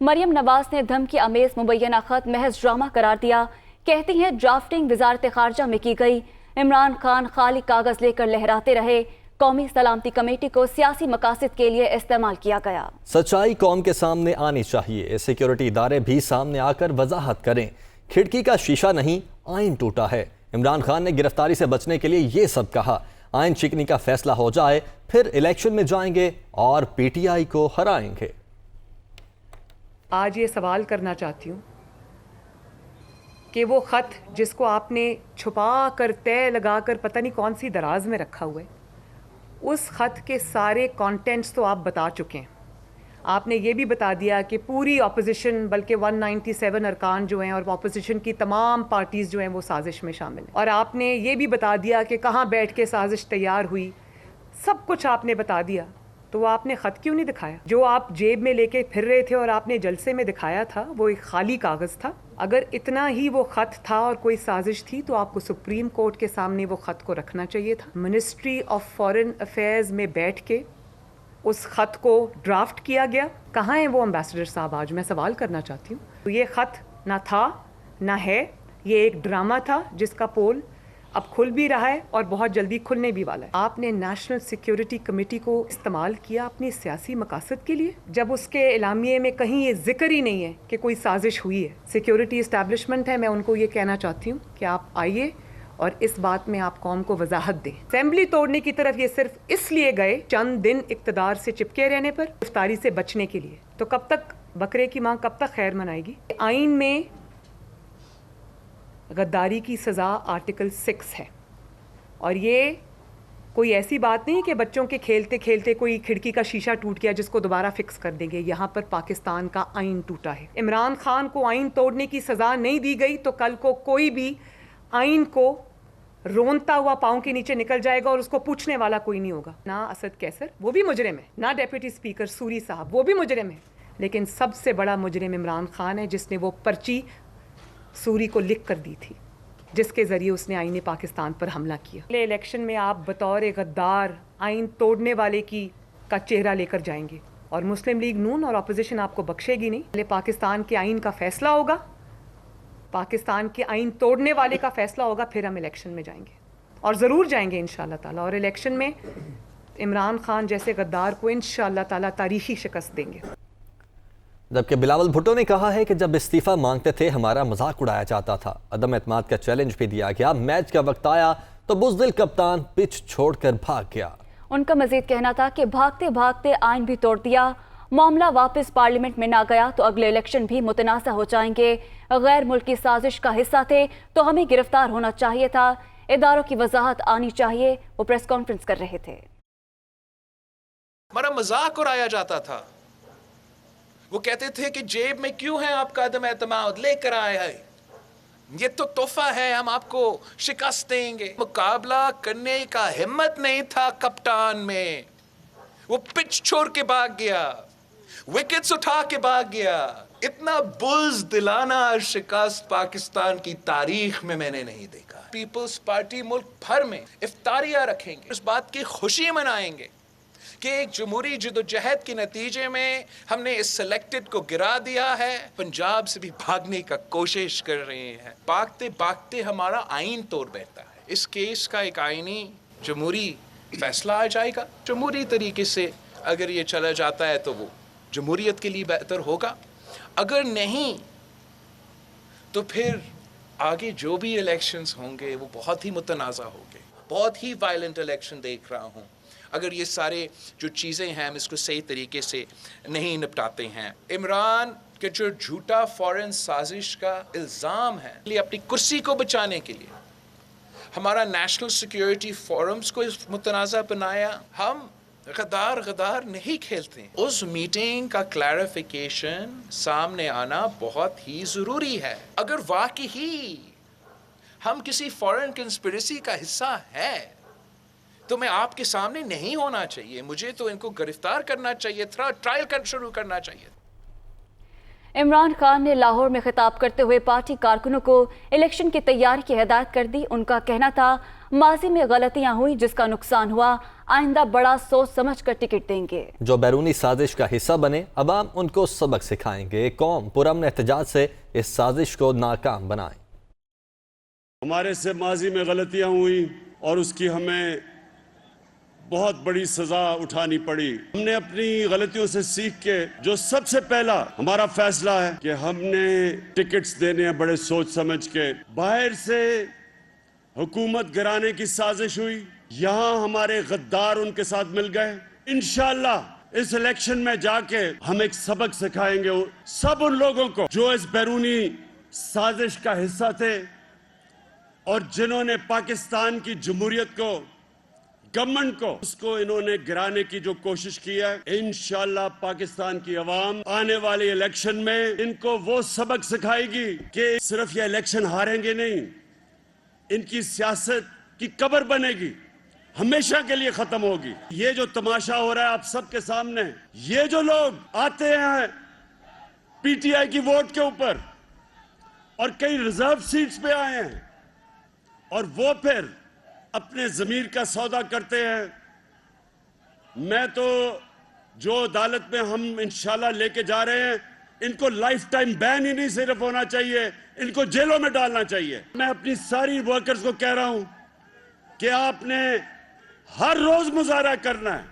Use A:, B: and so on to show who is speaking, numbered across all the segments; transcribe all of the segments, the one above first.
A: مریم نواز نے دھمکی امیز مبینہ خط محض ڈرامہ قرار دیا. کہتی ہیں ڈرافٹنگ وزارت خارجہ میں کی گئی. عمران خان خالی کاغذ لے کر لہراتے رہے. قومی سلامتی کمیٹی کو سیاسی مقاصد کے لیے استعمال کیا گیا.
B: سچائی قوم کے سامنے آنی چاہیے. سیکیورٹی ادارے بھی سامنے آ کر وضاحت کریں. کھڑکی کا شیشہ نہیں، آئین ٹوٹا ہے. عمران خان نے گرفتاری سے بچنے کے لیے یہ سب کہا. آئین شکنی کا فیصلہ ہو جائے پھر الیکشن میں جائیں گے اور پی ٹی آئی کو ہرائیں گے.
C: آج یہ سوال کرنا چاہتی ہوں کہ وہ خط جس کو آپ نے چھپا کر طے لگا کر پتہ نہیں کون سی دراز میں رکھا ہوا ہے، اس خط کے سارے کانٹینٹس تو آپ بتا چکے ہیں. آپ نے یہ بھی بتا دیا کہ پوری اپوزیشن بلکہ 197 ارکان جو ہیں اور اپوزیشن کی تمام پارٹیز جو ہیں وہ سازش میں شامل ہیں. اور آپ نے یہ بھی بتا دیا کہ کہاں بیٹھ کے سازش تیار ہوئی. سب کچھ آپ نے بتا دیا، تو وہ آپ نے خط کیوں نہیں دکھایا؟ جو آپ جیب میں لے کے پھر رہے تھے اور آپ نے جلسے میں دکھایا تھا وہ ایک خالی کاغذ تھا. اگر اتنا ہی وہ خط تھا اور کوئی سازش تھی تو آپ کو سپریم کورٹ کے سامنے وہ خط کو رکھنا چاہیے تھا. منسٹری آف فارن افیئرز میں بیٹھ کے اس خط کو ڈرافٹ کیا گیا. کہاں ہیں وہ امبیسڈر صاحب؟ آج میں سوال کرنا چاہتی ہوں. تو یہ خط نہ تھا نہ ہے، یہ ایک ڈرامہ تھا جس کا پول اب کھل بھی رہا ہے اور بہت جلدی کھلنے بھی والا ہے. آپ نے نیشنل سیکیورٹی کمیٹی کو استعمال کیا اپنی سیاسی مقاصد کے لیے، جب اس کے اعلامیے میں کہیں یہ ذکر ہی نہیں ہے کہ کوئی سازش ہوئی ہے. سیکیورٹی اسٹیبلشمنٹ ہے، میں ان کو یہ کہنا چاہتی ہوں کہ آپ آئیے اور اس بات میں آپ قوم کو وضاحت دیں. اسمبلی توڑنے کی طرف یہ صرف اس لیے گئے چند دن اقتدار سے چپکے رہنے پر، گرفتاری سے بچنے کے لیے. تو کب تک بکرے کی ماں کب تک خیر منائے گی؟ آئین میں غداری کی سزا آرٹیکل 6 ہے، اور یہ کوئی ایسی بات نہیں کہ بچوں کے کھیلتے کھیلتے کوئی کھڑکی کا شیشہ ٹوٹ گیا جس کو دوبارہ فکس کر دیں گے. یہاں پر پاکستان کا آئین ٹوٹا ہے. عمران خان کو آئین توڑنے کی سزا نہیں دی گئی تو کل کو کوئی بھی آئین کو رونتا ہوا پاؤں کے نیچے نکل جائے گا اور اس کو پوچھنے والا کوئی نہیں ہوگا. نہ اسد کیسر، وہ بھی مجرم ہے، نہ ڈیپٹی اسپیکر سوری صاحب، وہ بھی مجرم ہے، لیکن سب سے بڑا مجرم عمران خان ہے جس نے وہ پرچی سوری کو لکھ کر دی تھی جس کے ذریعے اس نے آئین پاکستان پر حملہ کیا. اگلے الیکشن میں آپ بطور غدار آئین توڑنے والے کا چہرہ لے کر جائیں گے اور مسلم لیگ نون اور اپوزیشن آپ کو بخشے گی نہیں. پہلے پاکستان کے آئین کا فیصلہ ہوگا، پاکستان کے آئین توڑنے والے کا فیصلہ ہوگا، پھر ہم الیکشن میں جائیں گے اور ضرور جائیں گے انشاءاللہ تعالیٰ. اور الیکشن میں عمران خان جیسے غدار کو انشاءاللہ تعالیٰ تاریخی شکست دیں گے.
B: جبکہ بلاول بھٹو نے کہا ہے کہ جب استعفیٰ مانگتے تھے ہمارا مذاق اڑایا جاتا تھا. عدم اعتماد کا چیلنج بھی دیا گیا. میچ کا وقت آیا تو بزدل کپتان پچ چھوڑ کر بھاگ گیا. ان
A: کا مزید کہنا تھا کہ بھاگتے بھاگتے آئین بھی توڑ دیا. معاملہ واپس پارلیمنٹ میں نہ گیا تو اگلے الیکشن بھی متنازع ہو جائیں گے. غیر ملکی سازش کا حصہ تھے تو ہمیں گرفتار ہونا چاہیے تھا. اداروں کی وضاحت آنی چاہیے. وہ پریس کانفرنس کر رہے تھے.
D: ہمارا مذاق اڑایا جاتا تھا. وہ کہتے تھے کہ جیب میں کیوں ہے آپ کا عدم اعتماد، لے کر آئے ہیں، یہ تو تحفہ ہے، ہم آپ کو شکست دیں گے. مقابلہ کرنے کا ہمت نہیں تھا کپتان میں. وہ پچ چھوڑ کے بھاگ گیا، وکٹس اٹھا کے بھاگ گیا. اتنا بزدلانہ شکست پاکستان کی تاریخ میں نے نہیں دیکھا. پیپلز پارٹی ملک بھر میں افطاریاں رکھیں گے، اس بات کی خوشی منائیں گے کہ ایک جمہوری جدوجہد کے نتیجے میں ہم نے اس سلیکٹڈ کو گرا دیا ہے. پنجاب سے بھی بھاگنے کا کوشش کر رہے ہیں. بھاگتے بھاگتے ہمارا آئین توڑ بیٹھتا ہے. اس کیس کا ایک آئینی جمہوری فیصلہ آ جائے گا. جمہوری طریقے سے اگر یہ چلا جاتا ہے تو وہ جمہوریت کے لیے بہتر ہوگا. اگر نہیں تو پھر آگے جو بھی الیکشنز ہوں گے وہ بہت ہی متنازع ہوں گے. بہت ہی وائلنٹ الیکشن دیکھ رہا ہوں اگر یہ سارے جو چیزیں ہیں ہم اس کو صحیح طریقے سے نہیں نپٹاتے ہیں. عمران کے جو جھوٹا فورن سازش کا الزام ہے، اپنی کرسی کو بچانے کے لیے ہمارا نیشنل سیکیورٹی فورمز کو متنازع بنایا. ہم غدار نہیں کھیلتے. اس میٹنگ کا کلیریفیکیشن سامنے آنا بہت ہی ضروری ہے. اگر واقعی ہم کسی فورن کنسپریسی کا حصہ ہے تو میں آپ کے سامنے نہیں ہونا چاہیے. مجھے تو ان کو گرفتار کرنا چاہیے تھا، ٹرائل شروع کرنا چاہیے.
A: عمران خان نے لاہور میں خطاب کرتے ہوئے پارٹی کارکنوں کو الیکشن کی تیاری کی ہدایت کر دی۔ ان کا کہنا تھا ماضی میں غلطیاں ہوئیں جس کا نقصان ہوا، آئندہ بڑا سوچ سمجھ کر ٹکٹ دیں گے۔
B: جو بیرونی سازش کا حصہ بنے عوام ان کو سبق سکھائیں گے، قوم پرامن احتجاج سے اس سازش کو ناکام بنائیں۔
E: ہمارے سے ماضی میں غلطیاں ہوئیں اور اس کی ہمیں بہت بڑی سزا اٹھانی پڑی۔ ہم نے اپنی غلطیوں سے سیکھ کے جو سب سے پہلا ہمارا فیصلہ ہے کہ ہم نے ٹکٹس دینے ہیں بڑے سوچ سمجھ کے۔ باہر سے حکومت گرانے کی سازش ہوئی، یہاں ہمارے غدار ان کے ساتھ مل گئے۔ انشاءاللہ اس الیکشن میں جا کے ہم ایک سبق سکھائیں گے سب ان لوگوں کو جو اس بیرونی سازش کا حصہ تھے اور جنہوں نے پاکستان کی جمہوریت کو، گورنمنٹ کو، اس کو انہوں نے گرانے کی جو کوشش کی ہے۔ انشاءاللہ پاکستان کی عوام آنے والی الیکشن میں ان کو وہ سبق سکھائے گی کہ صرف یہ الیکشن ہاریں گے نہیں، ان کی سیاست کی قبر بنے گی، ہمیشہ کے لیے ختم ہوگی۔ یہ جو تماشا ہو رہا ہے آپ سب کے سامنے، یہ جو لوگ آتے ہیں پی ٹی آئی کی ووٹ کے اوپر اور کئی ریزرو سیٹس پہ آئے ہیں اور وہ پھر اپنے ضمیر کا سودا کرتے ہیں، میں تو جو عدالت میں ہم انشاءاللہ لے کے جا رہے ہیں ان کو لائف ٹائم بین ہی نہیں صرف ہونا چاہیے، ان کو جیلوں میں ڈالنا چاہیے۔ میں اپنی ساری ورکرز کو کہہ رہا ہوں کہ آپ نے ہر روز مظاہرہ کرنا ہے۔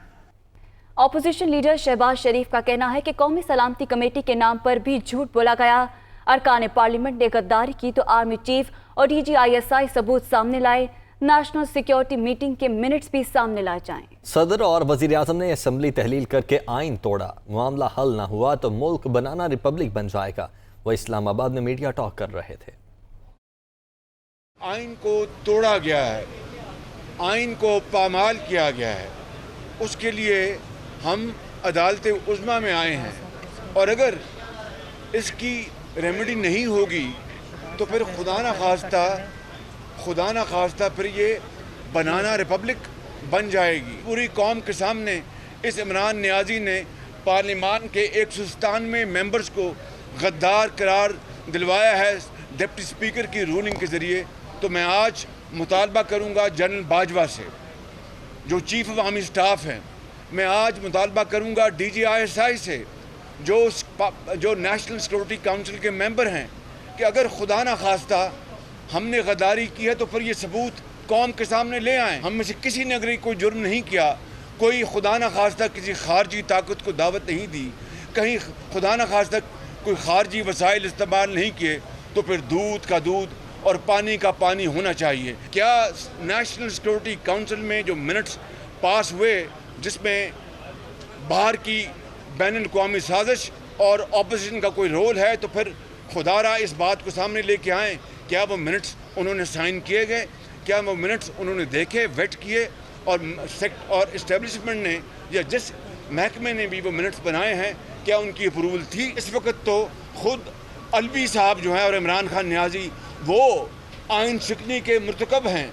A: اپوزیشن لیڈر شہباز شریف کا کہنا ہے کہ قومی سلامتی کمیٹی کے نام پر بھی جھوٹ بولا گیا۔ ارکان پارلیمنٹ نے غداری کی تو آرمی چیف اور D G I S I ثبوت سامنے لائے، نیشنل سیکیورٹی میٹنگ کے منٹس بھی سامنے لائے جائیں۔
B: صدر اور وزیر اعظم نے اسمبلی تحلیل کر کے آئین توڑا، معاملہ حل نہ ہوا تو ملک بنانا ریپبلک بن جائے گا۔ وہ اسلام آباد میں میڈیا ٹاک کر رہے تھے۔
F: آئین کو توڑا گیا ہے، آئین کو پامال کیا گیا ہے، اس کے لیے ہم عدالت عظمیٰ میں آئے ہیں، اور اگر اس کی ریمیڈی نہیں ہوگی تو پھر خدا نہ خواستہ پھر یہ بنانا ریپبلک بن جائے گی۔ پوری قوم کے سامنے اس عمران نیازی نے پارلیمان کے 197 ممبرز کو غدار قرار دلوایا ہے ڈپٹی اسپیکر کی رولنگ کے ذریعے۔ تو میں آج مطالبہ کروں گا جنرل باجوہ سے جو چیف آف آرمی اسٹاف ہیں، میں آج مطالبہ کروں گا ڈی جی آئی ایس آئی سے جو نیشنل سیکورٹی کونسل کے ممبر ہیں کہ اگر خدا نہ خواستہ ہم نے غداری کی ہے تو پھر یہ ثبوت قوم کے سامنے لے آئیں۔ ہم میں سے کسی نے اگر کوئی جرم نہیں کیا، کوئی خدا نہ خواستہ کسی خارجی طاقت کو دعوت نہیں دی، کہیں خدا نہ خواستہ کوئی خارجی وسائل استعمال نہیں کیے، تو پھر دودھ کا دودھ اور پانی کا پانی ہونا چاہیے۔ کیا نیشنل سیکورٹی کونسل میں جو منٹس پاس ہوئے جس میں باہر کی بین الاقوامی سازش اور اپوزیشن کا کوئی رول ہے، تو پھر خدا را اس بات کو سامنے لے کے آئیں، کیا وہ منٹس انہوں نے سائن کیے گئے، کیا وہ منٹس انہوں نے دیکھے، ویٹ کیے، اور اسٹیبلشمنٹ نے یا جس محکمے نے بھی وہ منٹس بنائے ہیں کیا ان کی اپروول تھی؟ اس وقت تو خود الوی صاحب جو ہیں اور عمران خان نیازی وہ آئین شکنی کے مرتکب ہیں۔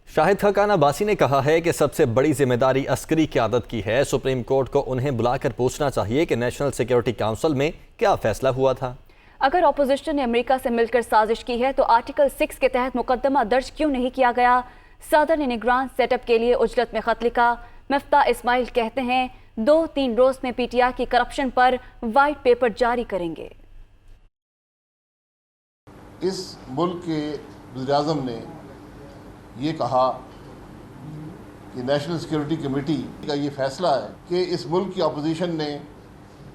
B: شاہد خاقان عباسی نے کہا ہے کہ سب سے بڑی ذمہ داری عسکری قیادت کی ہے، سپریم کورٹ کو انہیں بلا کر پوچھنا چاہیے کہ نیشنل سیکیورٹی کونسل میں کیا فیصلہ ہوا تھا۔
A: اگر اپوزیشن نے امریکہ سے مل کر سازش کی ہے تو آرٹیکل 6 کے تحت مقدمہ درج کیوں نہیں کیا گیا؟ صدر نے نگران سیٹ اپ کے لیے اجلت میں خط لکھا۔ مفتاح اسماعیل کہتے ہیں 2-3 روز میں پی ٹی آئی کی کرپشن پر وائٹ پیپر جاری کریں گے۔
G: اس ملک کے وزیر اعظم نے یہ کہا کہ نیشنل سیکیورٹی کمیٹی کا یہ فیصلہ ہے کہ اس ملک کی اپوزیشن نے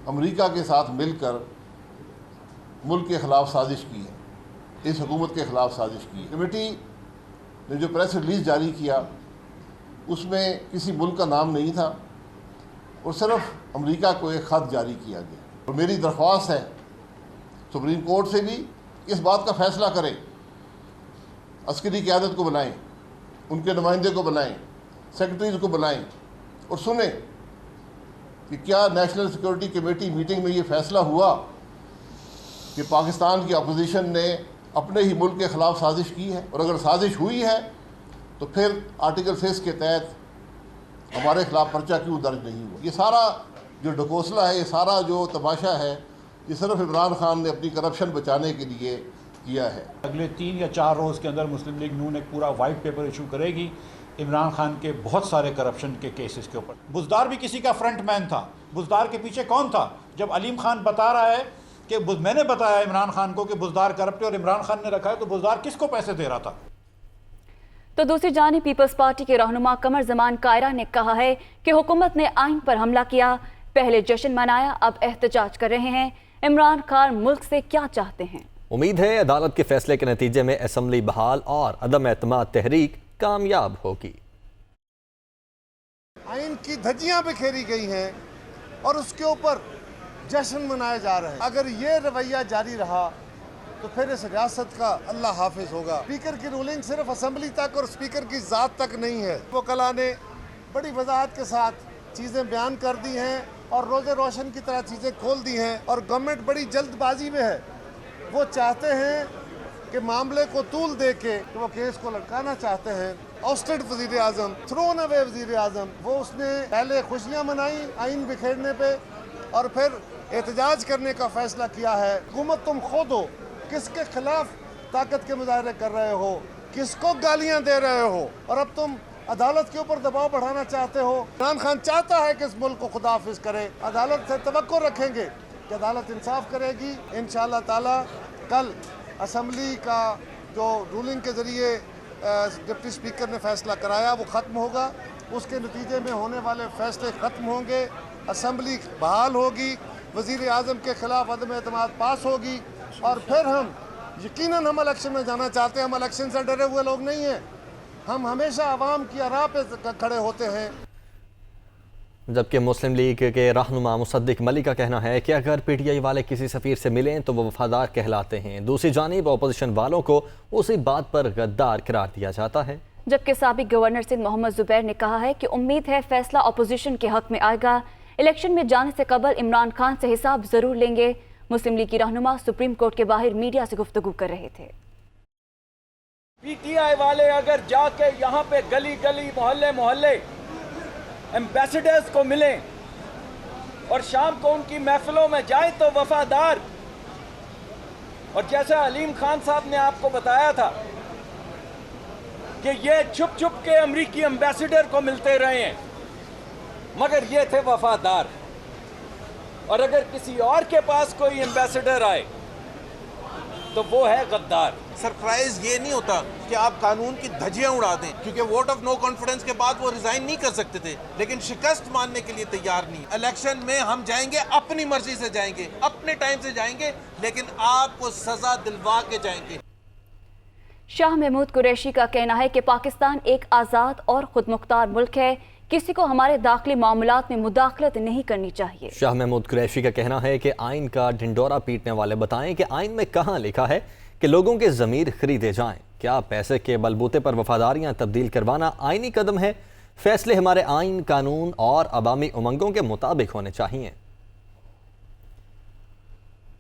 G: امریکہ کے ساتھ مل کر ملک کے خلاف سازش کی ہے، اس حکومت کے خلاف سازش کی ہے۔ کمیٹی نے جو پریس ریلیز جاری کیا اس میں کسی ملک کا نام نہیں تھا اور صرف امریکہ کو ایک خط جاری کیا گیا، اور میری درخواست ہے سپریم کورٹ سے بھی اس بات کا فیصلہ کریں، عسکری قیادت کو بلائیں، ان کے نمائندے کو بلائیں، سیکرٹریز کو بلائیں اور سنیں کہ کیا نیشنل سیکورٹی کمیٹی میٹنگ میں یہ فیصلہ ہوا کہ پاکستان کی اپوزیشن نے اپنے ہی ملک کے خلاف سازش کی ہے، اور اگر سازش ہوئی ہے تو پھر آرٹیکل 6 کے تحت ہمارے خلاف پرچہ کیوں درج نہیں ہوا۔ یہ سارا جو ڈکوسلا ہے، یہ سارا جو تماشا ہے، یہ صرف عمران خان نے اپنی کرپشن بچانے کے لیے کیا ہے۔
H: اگلے 3 یا 4 روز کے اندر مسلم لیگ نون ایک پورا وائٹ پیپر ایشو کرے گی عمران خان کے بہت سارے کرپشن کے کیسز کے اوپر۔ بزدار بھی کسی کا فرنٹ مین تھا، بزدار کے پیچھے کون تھا؟ جب علیم خان بتا رہا ہے کہ میں نے بتایا عمران خان کو کہ بزدار کرپٹ ہے اور عمران خان نے رکھا ہے، تو بزدار کس کو پیسے دے رہا تھا؟
A: تو دوسری جانب پیپلز پارٹی کے رہنما قمر زمان کائرہ نے کہا ہے کہ حکومت نے آئین پر حملہ کیا، پہلے جشن منایا، اب احتجاج کر رہے ہیں۔ عمران خان ملک سے کیا چاہتے ہیں؟
B: امید ہے عدالت کے فیصلے کے نتیجے میں اسمبلی بحال اور عدم اعتماد تحریک کامیاب ہوگی۔
I: آئین کی دھجیاں بکھیری گئی ہیں اور اس کے اوپر جشن منائے جا رہے ہیں۔ اگر یہ رویہ جاری رہا تو پھر اس ریاست کا اللہ حافظ ہوگا۔ اسپیکر کی رولنگ صرف اسمبلی تک اور اسپیکر کی ذات تک نہیں ہے۔ وکلاء نے بڑی وضاحت کے ساتھ چیزیں بیان کر دی ہیں اور روزے روشن کی طرح چیزیں کھول دی ہیں، اور گورنمنٹ بڑی جلد بازی میں ہے۔ وہ چاہتے ہیں کہ معاملے کو طول دے کے وہ کیس کو لٹکانا چاہتے ہیں۔ آؤسٹڈ وزیر اعظم، تھرون اوے وزیر اعظم، وہ اس نے پہلے خوشیاں منائی آئین بکھیرنے پہ اور پھر احتجاج کرنے کا فیصلہ کیا ہے۔ حکومت تم خود ہو، کس کے خلاف طاقت کے مظاہرے کر رہے ہو، کس کو گالیاں دے رہے ہو، اور اب تم عدالت کے اوپر دباؤ بڑھانا چاہتے ہو۔ عمران خان چاہتا ہے کہ اس ملک کو خدا حافظ کرے، عدالت سے توقع رکھیں گے کہ عدالت انصاف کرے گی۔ انشاءاللہ تعالی کل اسمبلی کا جو رولنگ کے ذریعے ڈپٹی اسپیکر نے فیصلہ کرایا وہ ختم ہوگا، اس کے نتیجے میں ہونے والے فیصلے ختم ہوں گے، اسمبلی بحال ہوگی، وزیر اعظم کے خلاف عدم اعتماد پاس ہوگی، اور پھر ہم یقیناً ہم الیکشن میں جانا چاہتے ہیں۔ ہم الیکشن سے ڈرے ہوئے لوگ نہیں ہیں، ہم ہمیشہ عوام کی آراء پہ کھڑے ہوتے ہیں۔
B: جبکہ مسلم لیگ کے رہنما مصدق ملک کا کہنا ہے کہ اگر پی ٹی آئی والے کسی سفیر سے ملیں تو وہ وفادار کہلاتے ہیں۔ دوسری جانب اپوزیشن والوں کو اسی بات پر غدار قرار دیا جاتا ہے۔
A: جبکہ سابق گورنر سندھ محمد زبیر نے کہا ہے کہ امید ہے فیصلہ اپوزیشن کے حق میں آئے گا، الیکشن میں جانے سے قبل عمران خان سے حساب ضرور لیں گے۔ مسلم لیگ کی رہنما سپریم کورٹ کے باہر میڈیا سے گفتگو کر رہے تھے۔
J: پی ٹی آئی والے اگر جا کے یہاں پہ گلی گلی محلے محلے ایمبیسڈرز کو ملیں اور شام کو ان کی محفلوں میں جائیں تو وفادار، اور جیسا علیم خان صاحب نے آپ کو بتایا تھا کہ یہ چھپ چھپ کے امریکی ایمبیسڈر کو ملتے رہے ہیں مگر یہ تھے وفادار، اور اگر کسی اور کے پاس کوئی ایمبیسڈر آئے تو وہ ہے غدار۔
K: سرپرائز یہ نہیں ہوتا کہ آپ قانون کی دھجیاں اڑا دیں، کیونکہ ووٹ آف نو کانفیڈنس کے بعد وہ ریزائن نہیں کر سکتے تھے، لیکن شکست ماننے کے لیے تیار نہیں۔ الیکشن میں ہم جائیں گے، اپنی مرضی سے جائیں گے، اپنے ٹائم سے جائیں گے، لیکن آپ کو سزا دلوا کے جائیں گے۔
A: شاہ محمود قریشی کا کہنا ہے کہ پاکستان ایک آزاد اور خود مختار ملک ہے، کسی کو ہمارے داخلی معاملات میں مداخلت نہیں کرنی چاہیے۔
B: شاہ محمود قریشی کا کہنا ہے کہ آئین کا ڈھنڈورا پیٹنے والے بتائیں کہ آئین میں کہاں لکھا ہے کہ لوگوں کے ضمیر خریدے جائیں۔ کیا پیسے کے بلبوتے پر وفاداریاں تبدیل کروانا آئینی قدم ہے؟ فیصلے ہمارے آئین، قانون اور عوامی امنگوں کے مطابق ہونے چاہیے۔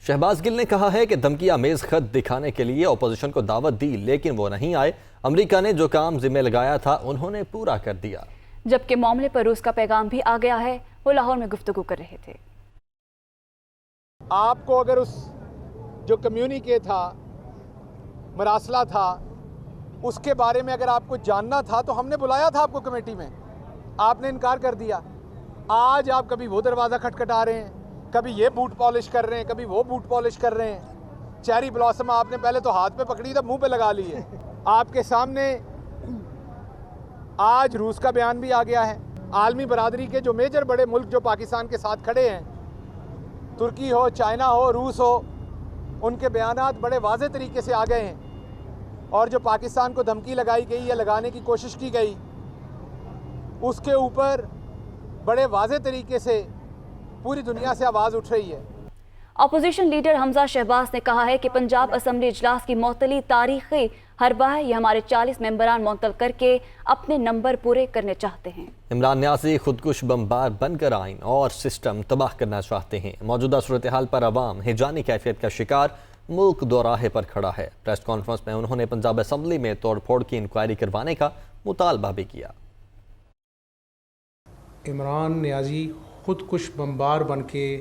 B: شہباز گل نے کہا ہے کہ دھمکی آمیز خط دکھانے کے لیے اپوزیشن کو دعوت دی لیکن وہ نہیں آئے، امریکہ نے جو کام ذمہ لگایا تھا انہوں نے پورا کر دیا۔
A: جبکہ معاملے پر روس کا پیغام بھی آ گیا ہے، وہ لاہور میں گفتگو کر رہے تھے۔
L: آپ کو اگر اس جو کمیونیکے تھا، مراسلہ تھا، اس کے بارے میں اگر آپ کو جاننا تھا تو ہم نے بلایا تھا آپ کو کمیٹی میں، آپ نے انکار کر دیا۔ آج آپ کبھی وہ دروازہ کھٹکھٹا رہے ہیں، کبھی یہ بوٹ پالش کر رہے ہیں، کبھی وہ بوٹ پالش کر رہے ہیں۔ چیری بلاسم آپ نے پہلے تو ہاتھ پہ پکڑی تھا، منہ پہ لگا لی ہے۔ آپ کے سامنے آج روس کا بیان بھی آ گیا ہے۔ عالمی برادری کے جو میجر بڑے ملک جو پاکستان کے ساتھ کھڑے ہیں، ترکی ہو، چائنا ہو، روس ہو، ان کے بیانات بڑے واضح طریقے سے آ گئے ہیں، اور جو پاکستان کو دھمکی لگائی گئی یا لگانے کی کوشش کی گئی اس کے اوپر بڑے واضح طریقے سے پوری دنیا سے آواز اٹھ رہی ہے۔
A: اپوزیشن لیڈر حمزہ شہباز نے کہا ہے کہ پنجاب اسمبلی اجلاس کی معطلی تاریخی حربہ ہے، یہ ہمارے 40 ممبران معطل کر کے اپنے نمبر پورے کرنے چاہتے ہیں۔
B: عمران نیازی خودکش بمبار بن کر آئین اور سسٹم تباہ کرنا چاہتے ہیں۔ موجودہ صورتحال پر عوام ہیجانی کیفیت کا شکار، ملک دوراہے پر کھڑا ہے۔ پریس کانفرنس میں انہوں نے پنجاب اسمبلی میں توڑ پھوڑ کی انکوائری کروانے کا مطالبہ بھی کیا۔
M: عمران نیازی خودکش بمبار بن کے